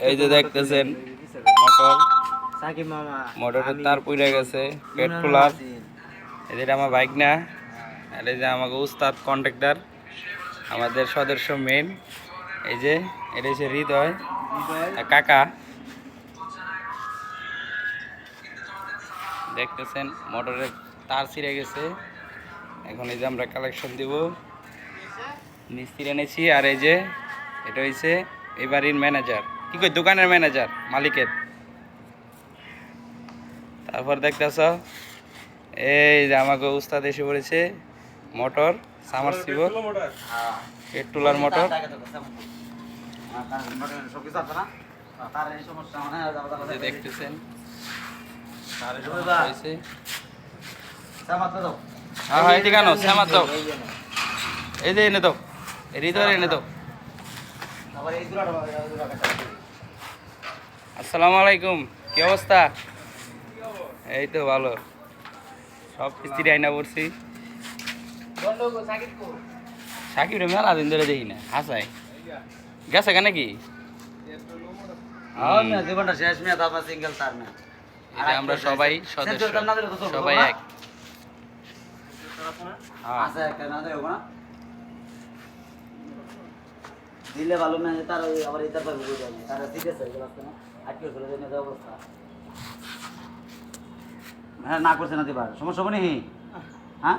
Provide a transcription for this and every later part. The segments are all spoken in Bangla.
এই যে দেখতেছেন মোটর মোটরের তার পুড়ে গেছে পেট্রোলার এদের আমার বাইক না আর এই যে আমাকে উস্তাদ কন্ট্রাক্টর আমাদের সদস্য মেন এই যে এটা হচ্ছে হৃদয় কাকা দেখতেছেন মোটরের তার ছিঁড়ে গেছে এখন এই যে আমরা কালেকশন দিব মিস্ত্রি এনেছি আর এই যে এটা হচ্ছে এই বাড়ির ম্যানেজার কি কই দোকানের ম্যানেজার মালিকের তারপর দেখতেছ এই যে আমাকে উস্তাদ এসে পড়েছে মোটর সামারসিবল পেট্রোলার মোটর দেখতেছেন হ্যাঁ এদিকে আনো শ্যামার দাও এই যে এনে দাও হৃদয় এনে দাও আসসালামু আলাইকুম কি অবস্থা এই তো ভালো সব কিস্তির আইনা পড়ছি সাকিব রে মেলা দিন ধরে দেখি না হাসাই গেছে কেন কি আমরা সবাই সদস্য সবাই এক দিলে ভালো না তার আবার ইতার পাবে তারা সিরিয়াস হয়ে গেল না আজকে চলে যাবে অবস্থা হ্যাঁ না করছে না দিবার সমস্যা হবে নি হ্যাঁ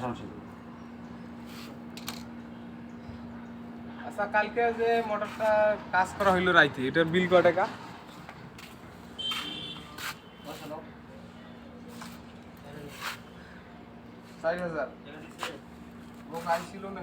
সমস্যা আচ্ছা কালকে যে মোটরটা কাজ করা হইলো রাইতে এটার বিল কত টাকা 4000 ও কাজ ছিল না